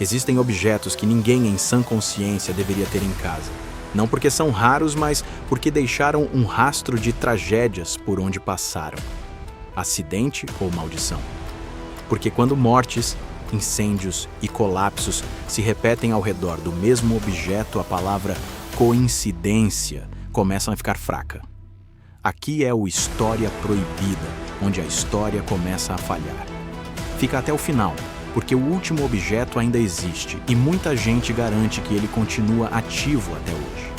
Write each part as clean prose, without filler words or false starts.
Existem objetos que ninguém em sã consciência deveria ter em casa. Não porque são raros, mas porque deixaram um rastro de tragédias por onde passaram. Acidente ou maldição? Porque quando mortes, incêndios e colapsos se repetem ao redor do mesmo objeto, a palavra coincidência começa a ficar fraca. Aqui é o História Proibida, onde a história começa a falhar. Fica até o final, porque o último objeto ainda existe e muita gente garante que ele continua ativo até hoje.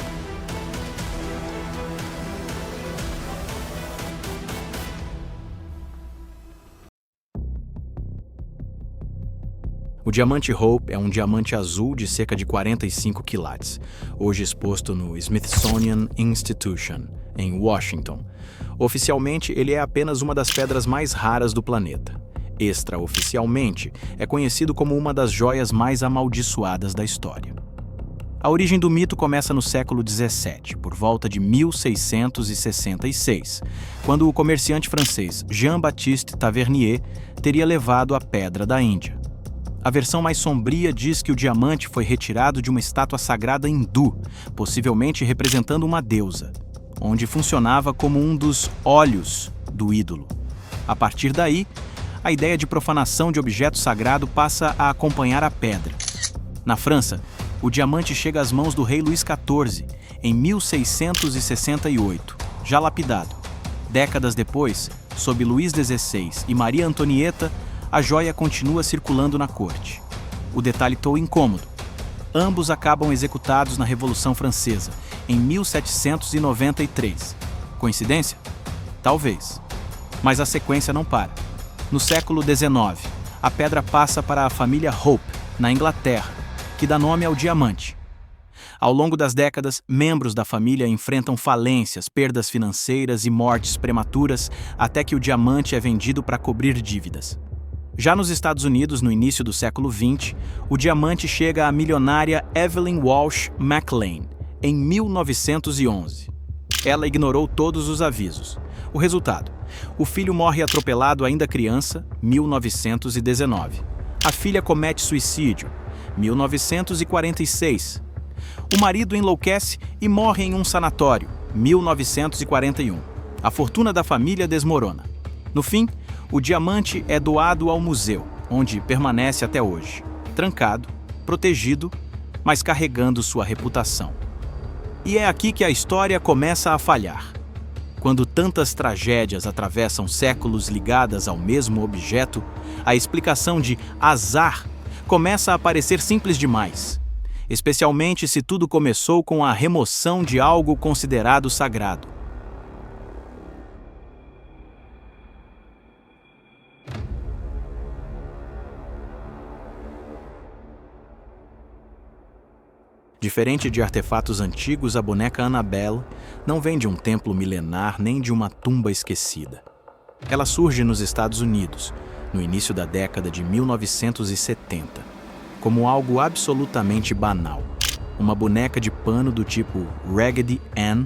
O diamante Hope é um diamante azul de cerca de 45 quilates, hoje exposto no Smithsonian Institution, em Washington. Oficialmente, ele é apenas uma das pedras mais raras do planeta. Extraoficialmente, é conhecido como uma das joias mais amaldiçoadas da história. A origem do mito começa no século XVII, por volta de 1666, quando o comerciante francês Jean-Baptiste Tavernier teria levado a pedra da Índia. A versão mais sombria diz que o diamante foi retirado de uma estátua sagrada hindu, possivelmente representando uma deusa, onde funcionava como um dos olhos do ídolo. A partir daí, a ideia de profanação de objeto sagrado passa a acompanhar a pedra. Na França, o diamante chega às mãos do rei Luís XIV, em 1668, já lapidado. Décadas depois, sob Luís XVI e Maria Antonieta, a joia continua circulando na corte. O detalhe tão incômodo. Ambos acabam executados na Revolução Francesa, em 1793. Coincidência? Talvez. Mas a sequência não para. No século XIX, a pedra passa para a família Hope, na Inglaterra, que dá nome ao diamante. Ao longo das décadas, membros da família enfrentam falências, perdas financeiras e mortes prematuras, até que o diamante é vendido para cobrir dívidas. Já nos Estados Unidos, no início do século XX, o diamante chega à milionária Evelyn Walsh McLean, em 1911. Ela ignorou todos os avisos. O resultado: o filho morre atropelado ainda criança, 1919. A filha comete suicídio, 1946. O marido enlouquece e morre em um sanatório, 1941. A fortuna da família desmorona. No fim, o diamante é doado ao museu, onde permanece até hoje, trancado, protegido, mas carregando sua reputação. E é aqui que a história começa a falhar. Quando tantas tragédias atravessam séculos ligadas ao mesmo objeto, a explicação de azar começa a parecer simples demais, especialmente se tudo começou com a remoção de algo considerado sagrado. Diferente de artefatos antigos, a boneca Annabelle não vem de um templo milenar nem de uma tumba esquecida. Ela surge nos Estados Unidos, no início da década de 1970, como algo absolutamente banal. Uma boneca de pano do tipo Raggedy Ann,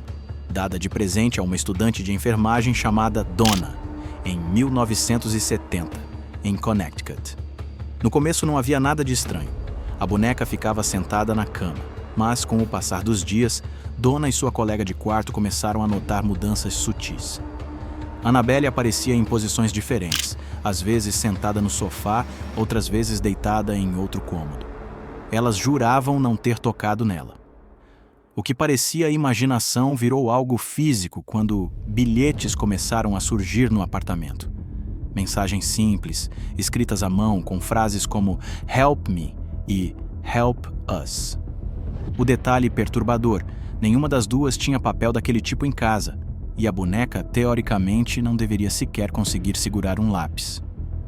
dada de presente a uma estudante de enfermagem chamada Donna, em 1970, em Connecticut. No começo não havia nada de estranho. A boneca ficava sentada na cama. Mas, com o passar dos dias, Donna e sua colega de quarto começaram a notar mudanças sutis. Annabelle aparecia em posições diferentes, às vezes sentada no sofá, outras vezes deitada em outro cômodo. Elas juravam não ter tocado nela. O que parecia imaginação virou algo físico quando bilhetes começaram a surgir no apartamento. Mensagens simples, escritas à mão com frases como "Help me" e "Help us". O detalhe perturbador: nenhuma das duas tinha papel daquele tipo em casa, e a boneca, teoricamente, não deveria sequer conseguir segurar um lápis.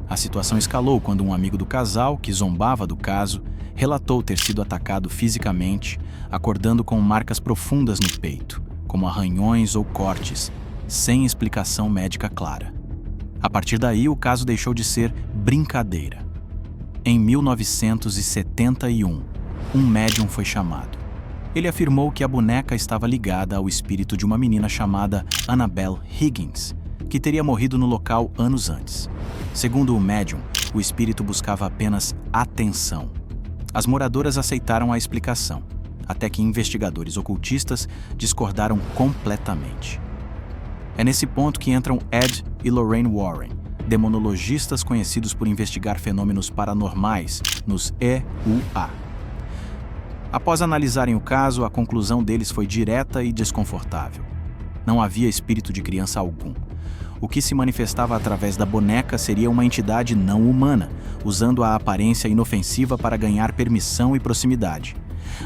A situação escalou quando um amigo do casal, que zombava do caso, relatou ter sido atacado fisicamente, acordando com marcas profundas no peito, como arranhões ou cortes, sem explicação médica clara. A partir daí, o caso deixou de ser brincadeira. Em 1971, um médium foi chamado. Ele afirmou que a boneca estava ligada ao espírito de uma menina chamada Annabelle Higgins, que teria morrido no local anos antes. Segundo o médium, o espírito buscava apenas atenção. As moradoras aceitaram a explicação, até que investigadores ocultistas discordaram completamente. É nesse ponto que entram Ed e Lorraine Warren, demonologistas conhecidos por investigar fenômenos paranormais nos EUA. Após analisarem o caso, a conclusão deles foi direta e desconfortável. Não havia espírito de criança algum. O que se manifestava através da boneca seria uma entidade não humana, usando a aparência inofensiva para ganhar permissão e proximidade.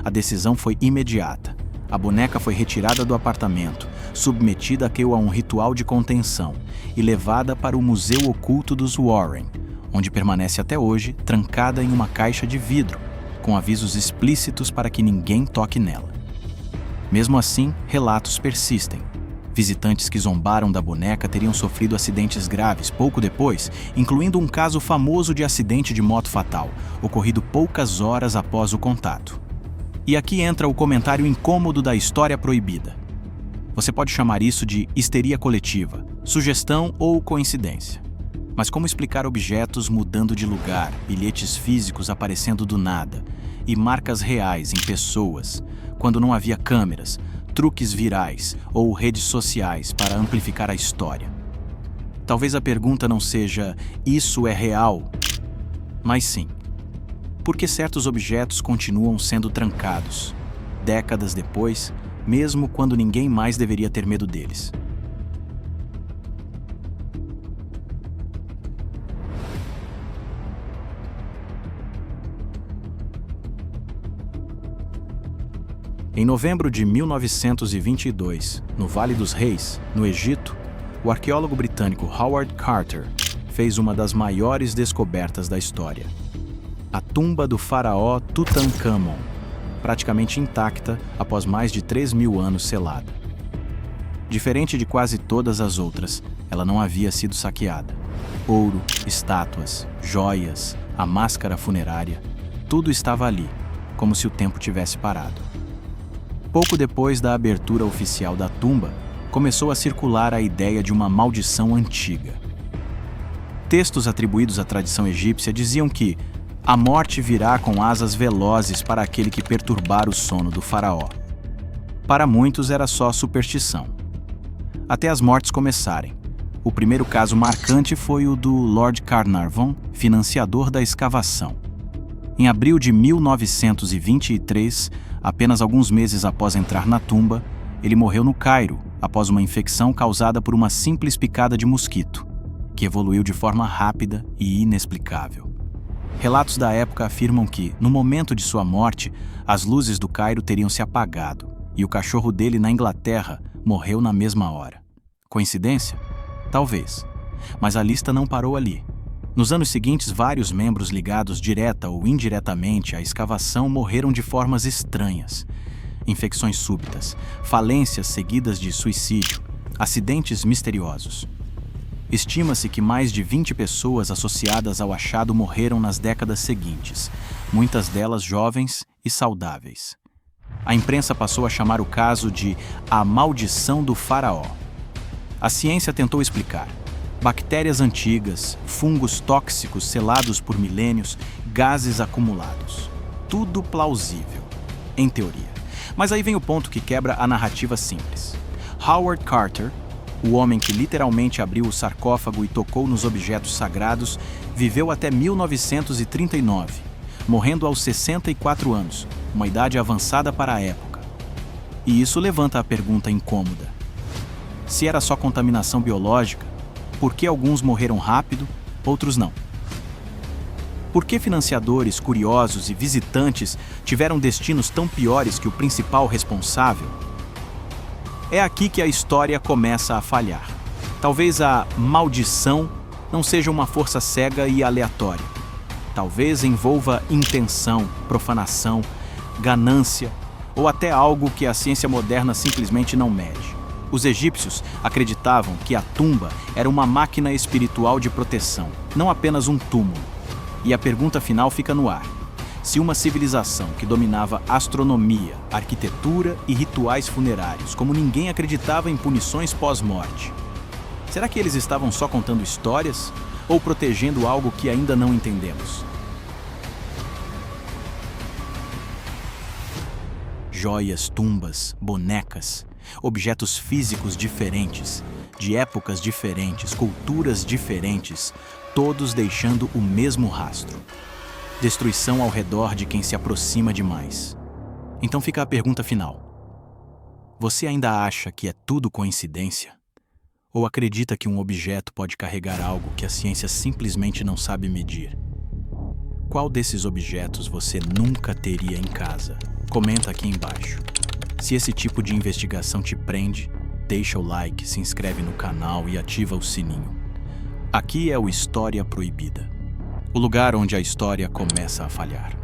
A decisão foi imediata. A boneca foi retirada do apartamento, submetida a um ritual de contenção e levada para o Museu Oculto dos Warren, onde permanece até hoje trancada em uma caixa de vidro, com avisos explícitos para que ninguém toque nela. Mesmo assim, relatos persistem. Visitantes que zombaram da boneca teriam sofrido acidentes graves pouco depois, incluindo um caso famoso de acidente de moto fatal, ocorrido poucas horas após o contato. E aqui entra o comentário incômodo da história proibida. Você pode chamar isso de histeria coletiva, sugestão ou coincidência. Mas como explicar objetos mudando de lugar, bilhetes físicos aparecendo do nada e marcas reais em pessoas, quando não havia câmeras, truques virais ou redes sociais para amplificar a história? Talvez a pergunta não seja "isso é real?", mas sim, por que certos objetos continuam sendo trancados, décadas depois, mesmo quando ninguém mais deveria ter medo deles? Em novembro de 1922, no Vale dos Reis, no Egito, o arqueólogo britânico Howard Carter fez uma das maiores descobertas da história: a tumba do faraó Tutankhamon, praticamente intacta após mais de 3.000 anos selada. Diferente de quase todas as outras, ela não havia sido saqueada. Ouro, estátuas, joias, a máscara funerária, tudo estava ali, como se o tempo tivesse parado. Pouco depois da abertura oficial da tumba, começou a circular a ideia de uma maldição antiga. Textos atribuídos à tradição egípcia diziam que a morte virá com asas velozes para aquele que perturbar o sono do faraó. Para muitos era só superstição. Até as mortes começarem. O primeiro caso marcante foi o do Lord Carnarvon, financiador da escavação. Em abril de 1923, apenas alguns meses após entrar na tumba, ele morreu no Cairo após uma infecção causada por uma simples picada de mosquito, que evoluiu de forma rápida e inexplicável. Relatos da época afirmam que, no momento de sua morte, as luzes do Cairo teriam se apagado e o cachorro dele na Inglaterra morreu na mesma hora. Coincidência? Talvez. Mas a lista não parou ali. Nos anos seguintes, vários membros ligados direta ou indiretamente à escavação morreram de formas estranhas. Infecções súbitas, falências seguidas de suicídio, acidentes misteriosos. Estima-se que mais de 20 pessoas associadas ao achado morreram nas décadas seguintes, muitas delas jovens e saudáveis. A imprensa passou a chamar o caso de a maldição do faraó. A ciência tentou explicar. Bactérias antigas, fungos tóxicos selados por milênios, gases acumulados. Tudo plausível, em teoria. Mas aí vem o ponto que quebra a narrativa simples. Howard Carter, o homem que literalmente abriu o sarcófago e tocou nos objetos sagrados, viveu até 1939, morrendo aos 64 anos, uma idade avançada para a época. E isso levanta a pergunta incômoda. Se era só contaminação biológica, por que alguns morreram rápido, outros não? Por que financiadores, curiosos e visitantes tiveram destinos tão piores que o principal responsável? É aqui que a história começa a falhar. Talvez a maldição não seja uma força cega e aleatória. Talvez envolva intenção, profanação, ganância ou até algo que a ciência moderna simplesmente não mede. Os egípcios acreditavam que a tumba era uma máquina espiritual de proteção, não apenas um túmulo. E a pergunta final fica no ar. Se uma civilização que dominava astronomia, arquitetura e rituais funerários, como ninguém acreditava em punições pós-morte, será que eles estavam só contando histórias ou protegendo algo que ainda não entendemos? joias, tumbas, bonecas, objetos físicos diferentes, de épocas diferentes, culturas diferentes, todos deixando o mesmo rastro. Destruição ao redor de quem se aproxima demais. Então fica a pergunta final. Você ainda acha que é tudo coincidência? Ou acredita que um objeto pode carregar algo que a ciência simplesmente não sabe medir? Qual desses objetos você nunca teria em casa? Comenta aqui embaixo. Se esse tipo de investigação te prende, deixa o like, se inscreve no canal e ativa o sininho. Aqui é o História Proibida, o lugar onde a história começa a falhar.